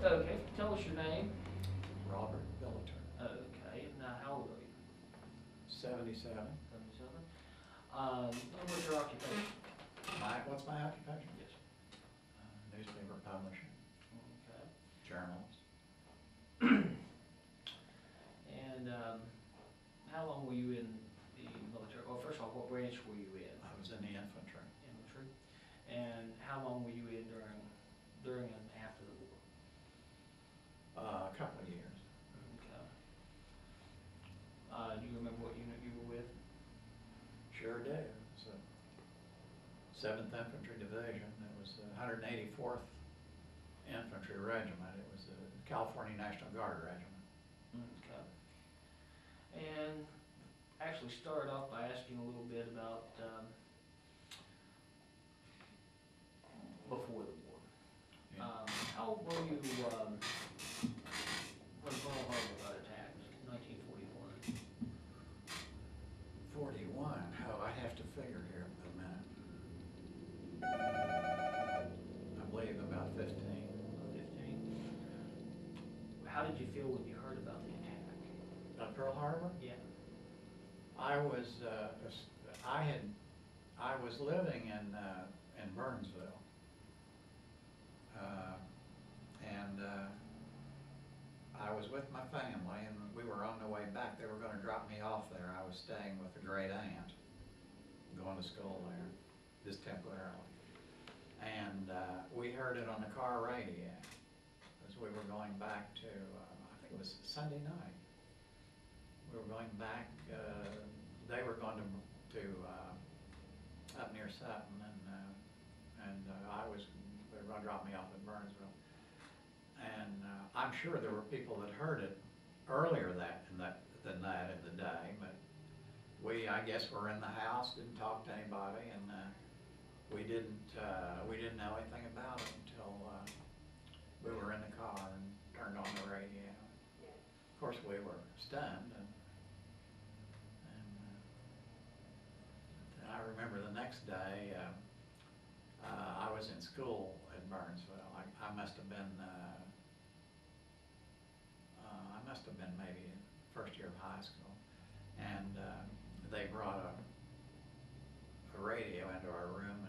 Okay, tell us your name. Robert Billeter, Okay, now how old are you? 77. 77. And what's your occupation? What's my occupation? Yes. Newspaper publisher, Okay. journalist. And how long were you in the military? Well, first of all, what branch were you in? I was in the infantry. Infantry. And how long were you in during and after the war? A couple of years. Okay. Do you remember what unit you were with? Sure do. It was a 7th Infantry Division. It was the 184th Infantry Regiment. It was the California National Guard Regiment. Okay. And actually start off by asking a little bit about before the war. Yeah. How old were you when Pearl Harbor got attacked in 1941? 41. Oh, I have to figure here a minute. I believe about 15. 15. How did you feel when you heard about the attack? Pearl Harbor? Yeah. I was living in Burnsville, and I was with my family, and we were on the way back. They were going to drop me off there. I was staying with a great aunt, going to school there, just temporarily, and we heard it on the car radio as we were going back to I think it was Sunday night. We were going back. They were going to up near Sutton, and they were going to drop me off at Burnsville. And I'm sure there were people that heard it earlier than that in the day, but I guess were in the house, didn't talk to anybody, and we didn't know anything about it until we were in the car and turned on the radio. Of course, we were stunned, and I remember the next day, I was in school at Burnsville. I must have been maybe in first year of high school, and they brought a radio into our room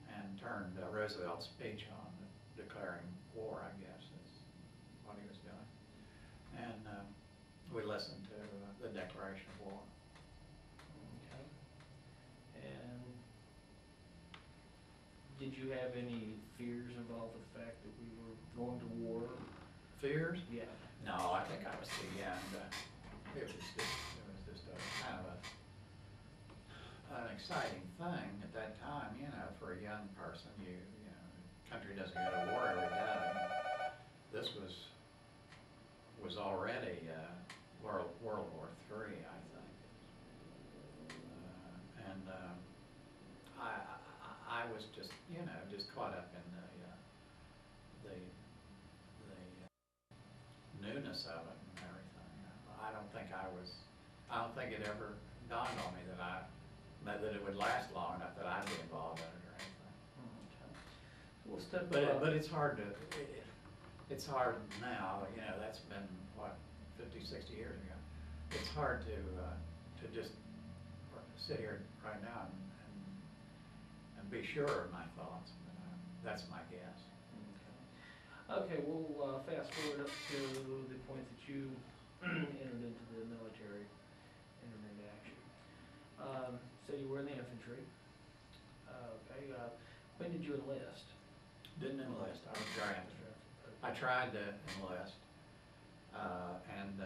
and turned Roosevelt's speech on, declaring war, I guess is what he was doing, and we listened to the Declaration of War. Okay. And did you have any fears about the fact that we were going to war? Fears? Yeah. No, I think I was too young. It was just a kind of an exciting thing at that time, you know, for a young person. You know, the country doesn't go to war every day. This was already World War III, I think, and I was just, you know, just caught up in the newness of it and everything. I don't think it ever dawned on me that it would last long enough that I'd be involved in it or anything. Okay. But it's hard it's hard now, you know, that's been, what, 50, 60 years ago. It's hard to just sit here right now and be sure of my thoughts. But, that's my guess. Okay, we'll fast forward up to the point that you entered into the military, entered into action. So you were in the infantry. Okay, when did you enlist? Didn't enlist, I was drafted. I tried to enlist, and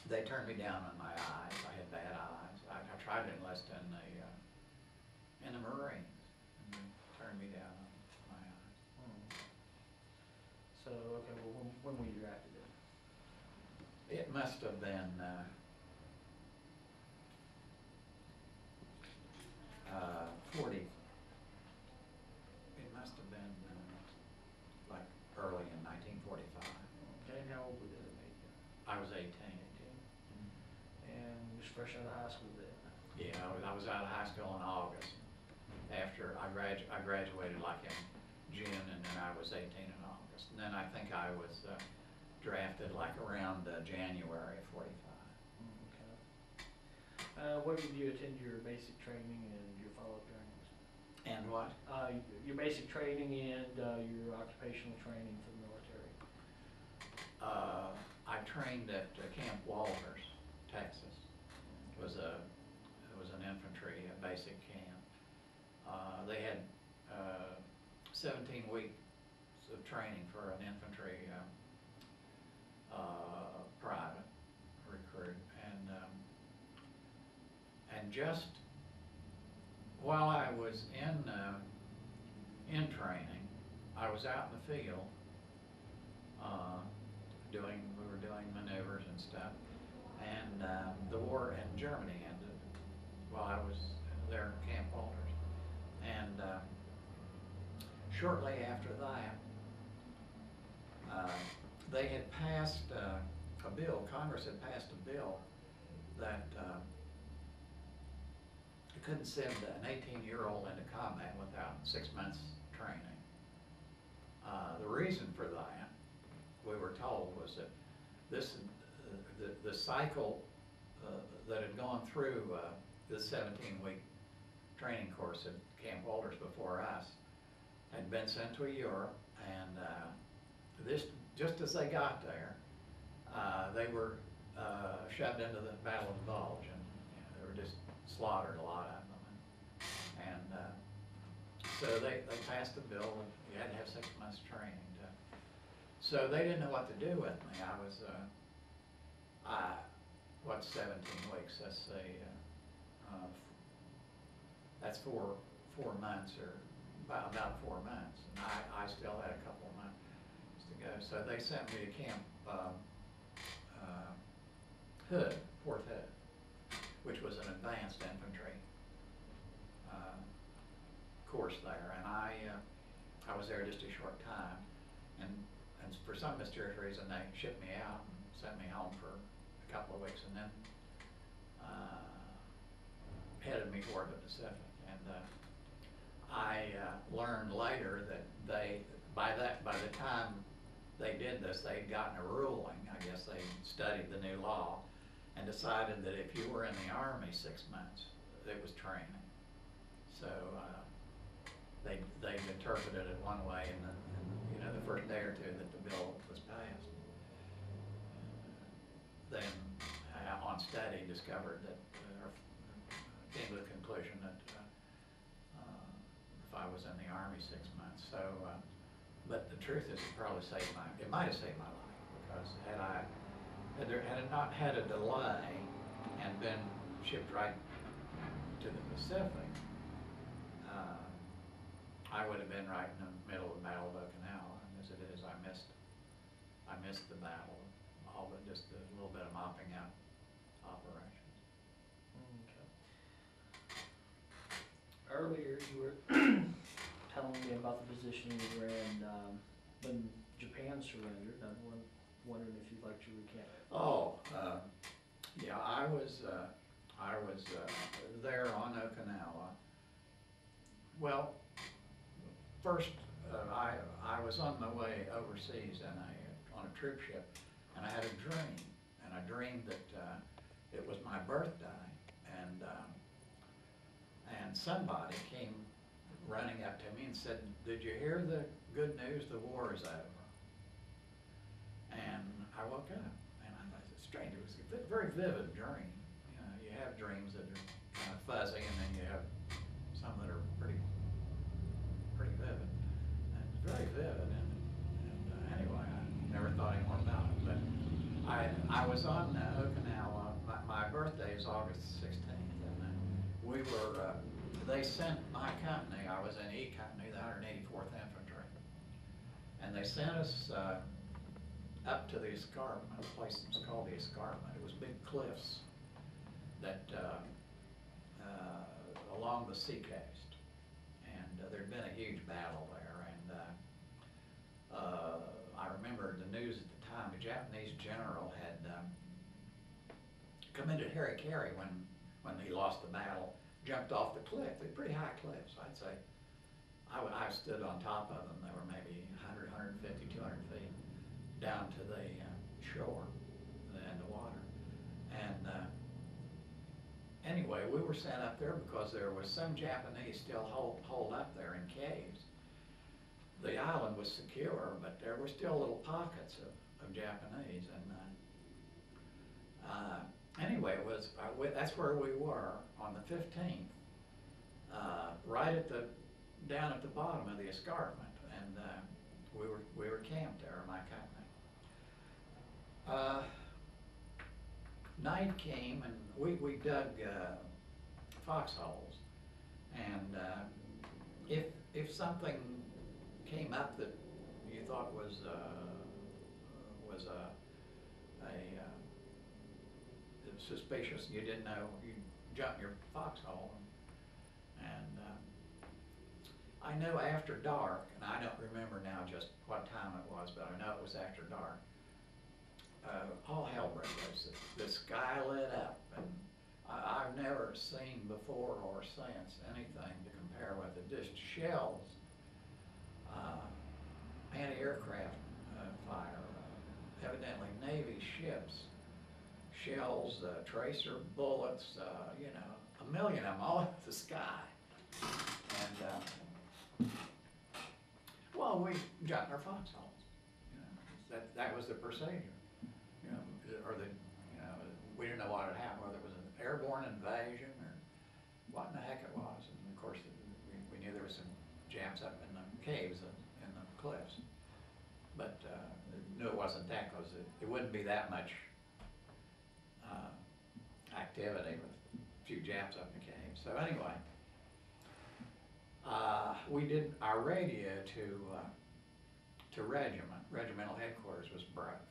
they turned me down on my eyes. I had bad eyes. I tried to enlist in the Marines, and they turned me down on my eyes. So, okay, well, when were you drafted in? It must have been 40. It must have been like early in 1945. Okay, and how old did it make you? I was 18. 18. And you was fresh out of high school then? Yeah, I was out of high school in August. After I graduated like in June, and then I was 18 in August. And then I think I was drafted like around January of 45. Okay. Where did you attend your basic training and your follow-up trainings? And what? Your basic training and your occupational training for the military. I trained at Camp Wolters, Texas. It was an infantry basic camp. They had 17 weeks of training for an infantry private recruit, and just while I was in training, I was out in the field we were doing maneuvers and stuff, and the war in Germany ended while I was there at Camp Wolters, and shortly after that, they had passed a bill, Congress had passed a bill that you couldn't send an 18-year-old into combat without 6 months training. The reason for that, we were told, was that the cycle that had gone through this 17-week training course at Camp Wolters before us had been sent to Europe, and this, just as they got there, they were shoved into the Battle of the Bulge, and they were just slaughtered, a lot of them. And so they passed a bill that you had to have 6 months training. So they didn't know what to do with me. I was, what's 17 weeks? That's four months, or about 4 months. And I still had a couple of months to go. So they sent me to Camp Hood, Fort Hood, which was an advanced infantry course there. And I was there just a short time. And for some mysterious reason, they shipped me out and sent me home for a couple of weeks, and then headed me toward the Pacific. And I learned later that by the time they did this, they'd gotten a ruling. I guess they studied the new law and decided that if you were in the Army 6 months, it was training. So they've interpreted it one way, and the first day or two that the bill was passed, then on study discovered that, or came to the conclusion that if I was in the Army 6 months, so, but the truth is, it might have saved my life, because had it not had a delay and been shipped right to the Pacific, I would have been right in the middle of the Battle of Okinawa. As it is, I missed the battle, all but just a little bit of mopping up operations. Okay. Earlier, you were telling me about the position you were in when Japan surrendered. I'm wondering if you'd like to recant it. Oh, yeah, I was there on Okinawa. Well, first, I was on my way overseas on a troop ship, and I had a dream, and I dreamed that it was my birthday, and somebody came running up to me and said, "Did you hear the good news? The war is over." And I woke up, and I thought, it's strange. It was a very vivid dream. You have dreams that are kind of fuzzy, and then you have some that are pretty vivid. And it's very vivid, and anyway, I never thought any more about it. But I was on Okinawa. My birthday is August 16th, and we were, they sent my company, I was in E Company, the 184th Infantry, and they sent us up to the escarpment, a place that was called the escarpment. It was big cliffs that along the seacoast, and there'd been a huge battle there, and I remember the news at the time. The Japanese general had committed hara-kiri when he lost the battle, jumped off the cliff. They're pretty high cliffs, I'd say I stood on top of them. They were maybe 100, 150, 200 feet down to the shore and the water. And anyway, we were sent up there because there was some Japanese still holed up there in caves. The island was secure, but there were still little pockets of Japanese. And anyway, it was that's where we were on the 15th, right at down at the bottom of the escarpment, and we were camped there, my company. Night came, and we dug foxholes, and if something came up that you thought was suspicious, you didn't know, you jump in your foxhole, and I know after dark, and I don't remember now just what time it was, but I know it was after dark. All hell broke loose. The sky lit up, and I've never seen before or since anything to compare with it. Just shells, anti-aircraft fire, evidently Navy ships, shells, tracer bullets, you know, a million of them all up the sky. And well, we jumped in our foxholes. You know, that was the procedure. You know, we didn't know what had happened, whether it was an airborne invasion or what in the heck it was. And of course, we knew there was some Japs up in the caves in the cliffs, but knew it wasn't that, because it wouldn't be that much activity with a few Japs up in the caves. So anyway, we did our radio to regimental headquarters was broke,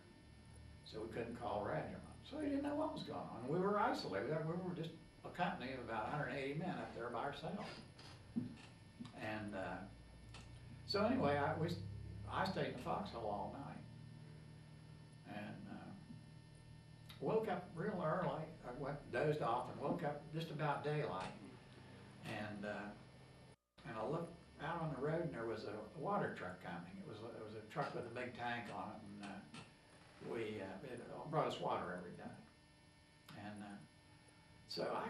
so we couldn't call regiment. So we didn't know what was going on. We were isolated. We were just a company of about 180 men up there by ourselves. And so anyway, I stayed in the foxhole all night, and woke up real early. I dozed off and woke up just about daylight, and I looked out on the road, and there was a water truck coming. It was a truck with a big tank on it, and it brought us water every day. And so I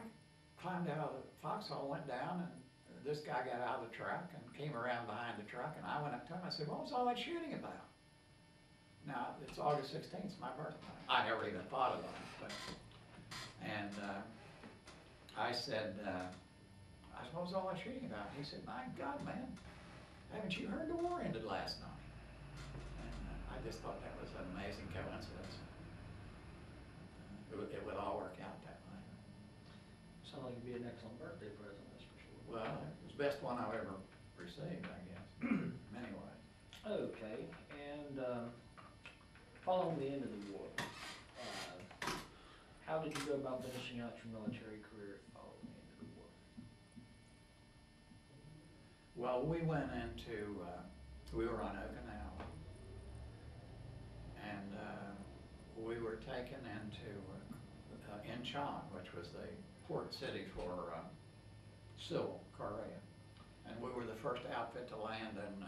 climbed out of the foxhole, went down, and this guy got out of the truck and came around behind the truck, and I went up to him. I said, "What was all that shooting about?" Now, it's August 16th, it's my birthday. I never even thought of that. And I said, "What was all that shooting about?" He said, "My God, man, haven't you heard the war ended last night?" And I just thought that was an amazing coincidence. It would all work out that way. Sounds like it'd be an excellent birthday present, that's for sure. Well, it was the best one I've ever received, I guess, in many ways. Okay, and following the end of the war, how did you go about finishing out your military career following the end of the war? Well, we went into, we were on Okinawa, and we were taken into Incheon, which was the port city for Seoul, Korea. And we were the first outfit to land in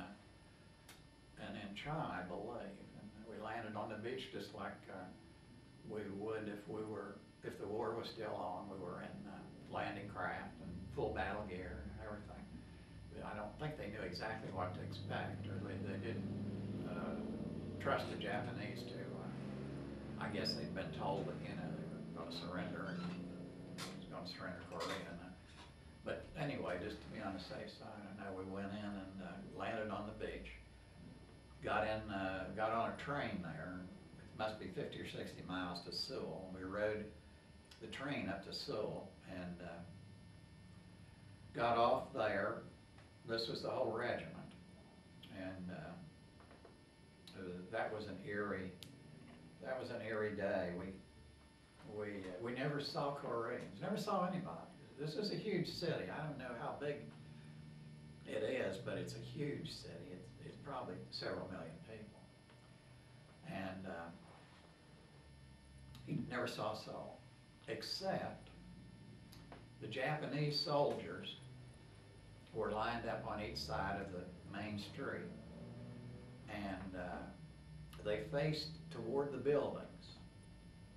Incheon, I believe. And we landed on the beach just like we would if the war was still on. We were in landing craft and full battle gear and everything. I don't think they knew exactly what to expect, or they didn't trust the Japanese to. I guess they'd been told that, you know, they were going to surrender and going to surrender Korea. But anyway, just to be on the safe side, I know we went in and landed on the beach. Got on a train there. It must be 50 or 60 miles to Seoul. We rode the train up to Seoul and got off there. This was the whole regiment, and that was an eerie day. We never saw Koreans, never saw anybody. This is a huge city. I don't know how big it is, but it's a huge city. It's probably several million people, and he never saw Seoul, except the Japanese soldiers were lined up on each side of the main street, and they faced toward the buildings.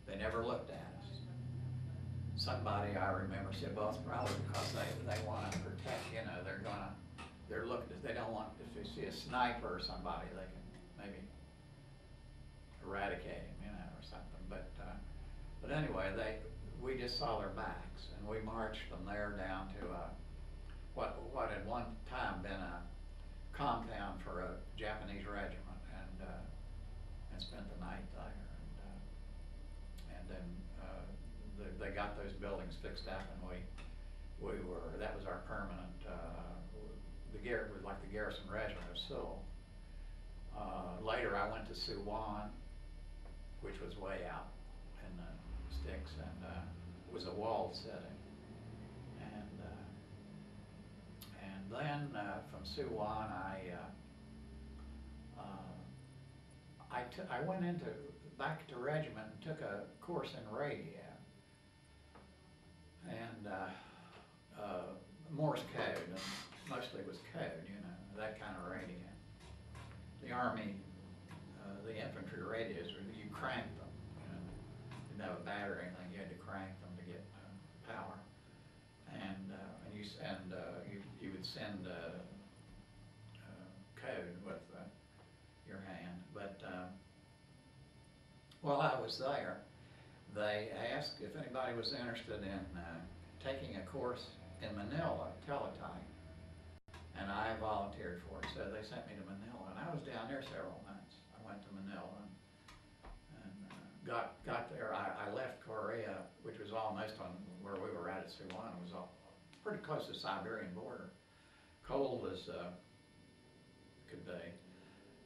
They never looked at us. Somebody I remember said, well, it's probably because they want to protect, you know, they're looking, they don't want, if they see a sniper or somebody, they can maybe eradicate him, you know, or something. But anyway, we just saw their backs, and we marched them there down to what had one time been a compound for a Japanese regiment, and spent the night there, and then they got those buildings fixed up, and that was our permanent. It was like the garrison regiment of Sewell. Later, I went to Suwan, which was way out in the sticks, and it was a walled setting. And then from Suwan, I went back to regiment and took a course in radio and Morse code, and mostly it was code, you know, that kind of radio. The Army, the infantry radios, you cranked them, you know, didn't have a battery or anything, you had to crank them to get power. And you would send code with your hand. But while I was there, they asked if anybody was interested in taking a course in Manila, teletype, and I volunteered for it. So they sent me to Manila, and I was down there several months. I went to Manila and got there. I left Korea, which was almost on where we were at Suwon. It was all pretty close to the Siberian border, cold as could be,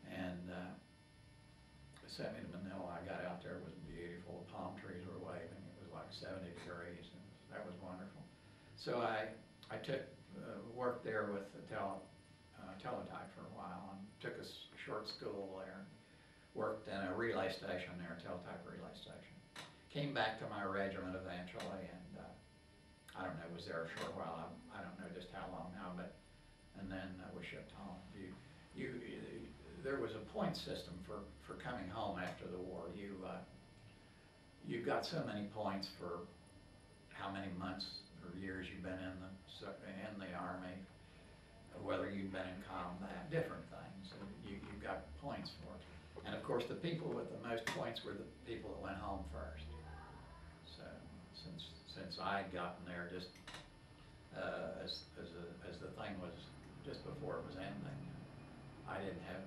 and they sent me to Manila. I got out there; it was beautiful. The palm trees were waving. It was like 70 degrees, and that was wonderful. So I took worked there with the teletype for a while, and took a short school there. Worked in a relay station there, a teletype relay station. Came back to my regiment eventually, and I don't know, was there a short while. I don't know just how long now, and then was shipped home. There was a point system for coming home after the war. You got so many points for how many months or years you've been in the Army, whether you've been in combat, different things. And you got points for it. And of course, the people with the most points were the people that went home first. So since I'd gotten there just as the thing was just before it was ending, I didn't have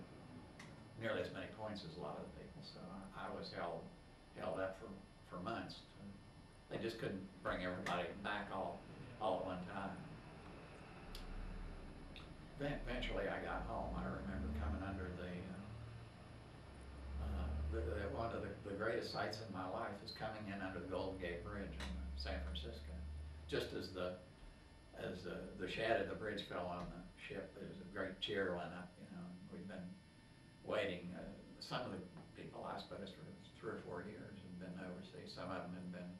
nearly as many points as a lot of the people. So I was held up for months. They just couldn't bring everybody back all at one time. Eventually I got home. I remember coming under one of the greatest sights in my life is coming in under the Golden Gate Bridge in San Francisco. Just as the shed of the bridge fell on the ship, there was a great cheer went up, you know, and we'd been waiting. Some of the people, I suppose, for 3 or 4 years had been overseas. Some of them had been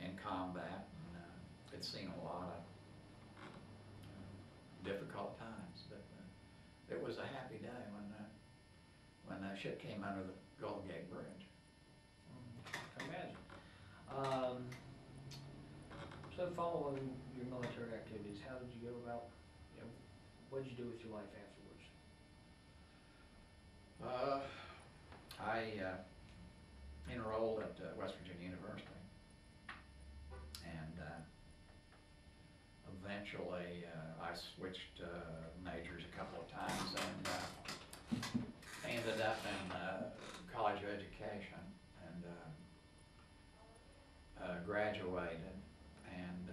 in combat, and had seen a lot of difficult times, but it was a happy day when that ship came under the Golden Gate Bridge. I imagine. So following your military activities, how did you go about, what did you do with your life afterwards? I enrolled at West Virginia University, and eventually I switched majors a couple of times, and ended up in college education, and graduated, and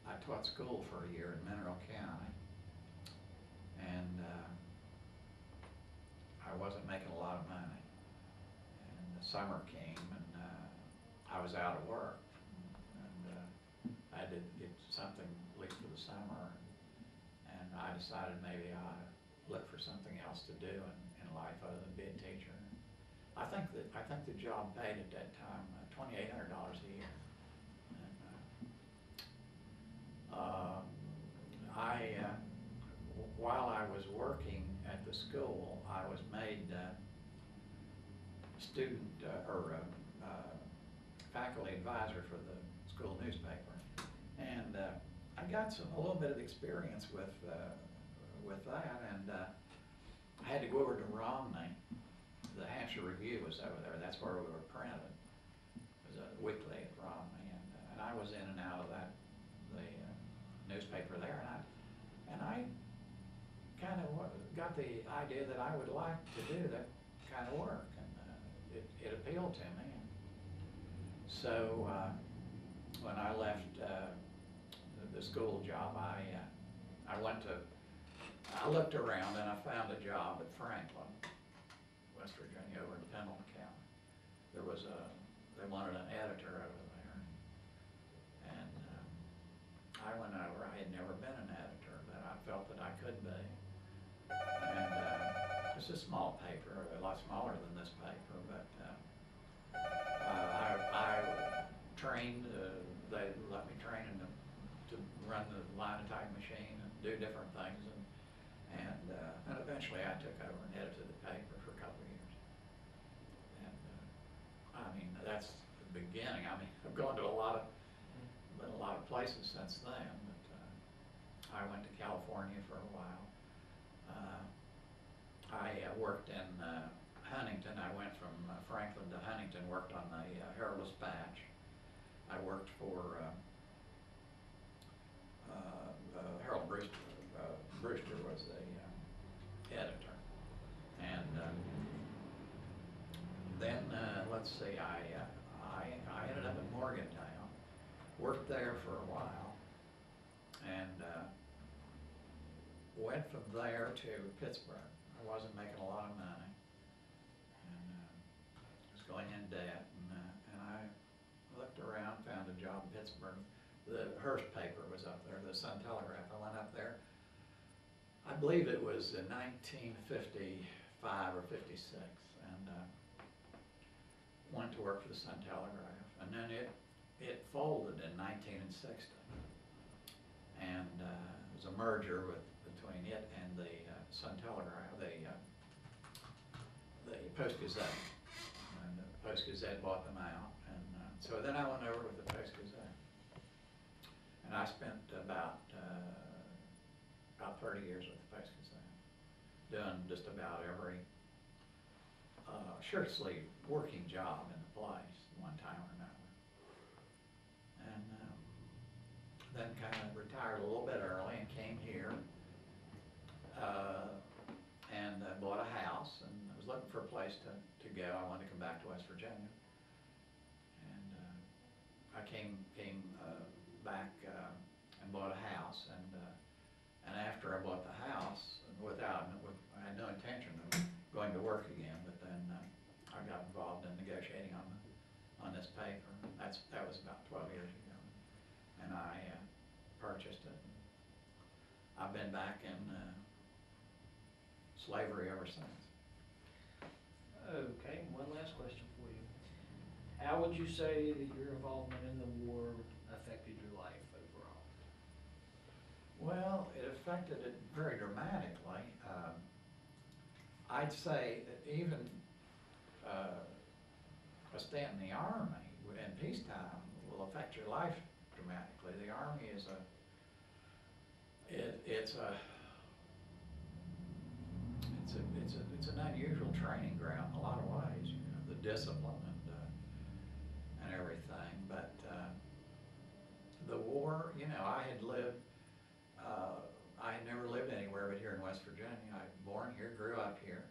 I taught school for a year in Mineral County, and I wasn't making a lot of money, and the summer came, and I was out of work, and I had to get something at least for the summer, and I decided maybe I ought to look for something else to do in life other than be a teacher. I think the job paid at that time $2,800 a year, and while I was working at the school, I was made student faculty advisor for the school newspaper, and I got a little bit of experience with that, and I had to go over to Romney. The Hampshire Review was over there. That's where we were printed. It was a weekly at Romney, and I was in and out of the newspaper there, and I kind of got the idea that I would like to do that kind of work, and it appealed to me. So when I left the school job, I looked around and I found a job at Franklin, West Virginia, over in Pendleton County. They wanted an editor over there, and I went over. I had never been an editor, but I felt that I could be. And it's a small paper, a lot smaller than this paper, but I trained. They let me train to run the linotype machine and do different things, and eventually I took over and edited the paper for a couple of years. And I mean, that's the beginning. I mean, I've gone to a lot of places since then, but I went to California for a while. I worked in Huntington. I went from Franklin to Huntington, worked on the Herald-Dispatch. I worked for Harold Brewster. Brewster was the editor. And then, let's see, I ended up in Morgantown, worked there for a while, and went from there to Pittsburgh. I wasn't making a lot of money, and was going in debt, and I looked around, found a job in Pittsburgh. The Hearst paper was up there, the Sun Telegraph. I went up there, I believe it was in 1955 or 56, and went to work for the Sun Telegraph, and then it folded in 1960, and it was a merger between it and the Sun Telegraph, the Post-Gazette, and the Post-Gazette bought them out, and so then I went over with the Post-Gazette, and I spent about 30 years with the Post-Gazette, done just about every shirt sleeve working job in the place, one time or another, and then kind of retired a little bit early and came here, and bought a house, and I was looking for a place to go. I wanted to come back to West Virginia, and I came back and bought a house, and after I bought the house, I had no intention of going to work again, but then I got involved in negotiating on this paper. That was about 12 years ago, and I purchased it. I've been back in slavery ever since. Okay, one last question for you. How would you say that your involvement in the war affected your life overall? Well, it affected it very dramatically. I'd say that even a stint in the Army in peacetime will affect your life dramatically. The Army is it's an unusual training ground in a lot of ways. You know, the discipline and everything. But the war, you know, I had never lived anywhere but here in West Virginia. I was born here, grew up here,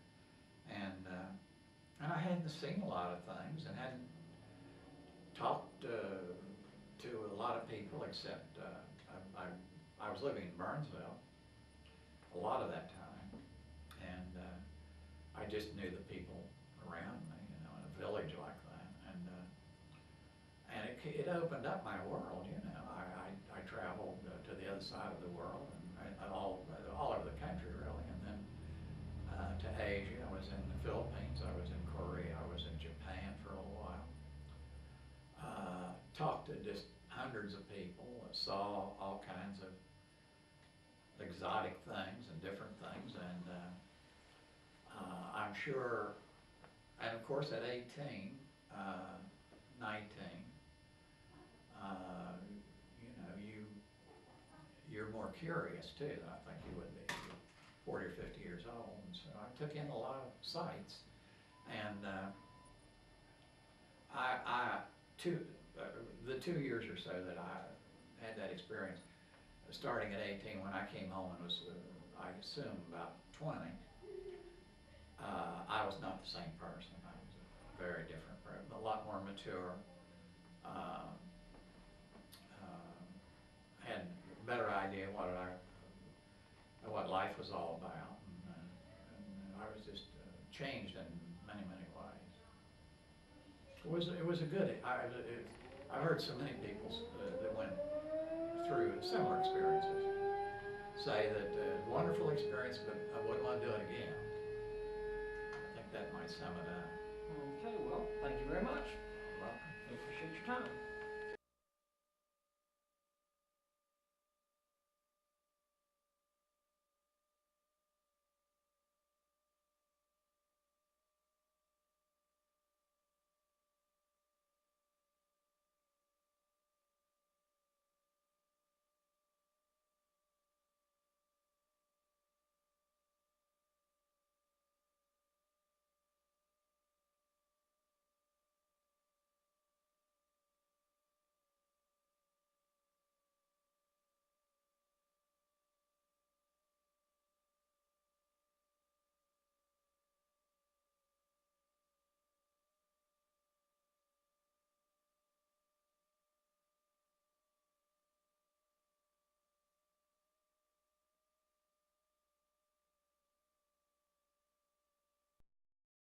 and I hadn't seen a lot of things and hadn't talked to a lot of people except I was living in Burnsville a lot of that time, and I just knew the people around me, you know, in a village like that, and it opened up my world, you know. I traveled to the other side of the world and all over the country really, and then to Asia. I was in the Philippines, I was in Korea, I was in Japan for a little while. Talked to just hundreds of people, saw all kinds of exotic things and different sure, and of course at 18, 19, you know, you're more curious too than I think you would be. You're 40 or 50 years old, and so I took in a lot of sights, and the 2 years or so that I had that experience, starting at 18 when I came home and was, I assume, about 20, I was not the same person. I was a very different person, a lot more mature, had a better idea what life was all about, and I was just changed in many, many ways. It was a good, I heard so many people that went through similar experiences say that wonderful experience, but I wouldn't want to do it again. I think that might sum it up. Okay, well, thank you very much. Welcome. I appreciate your time.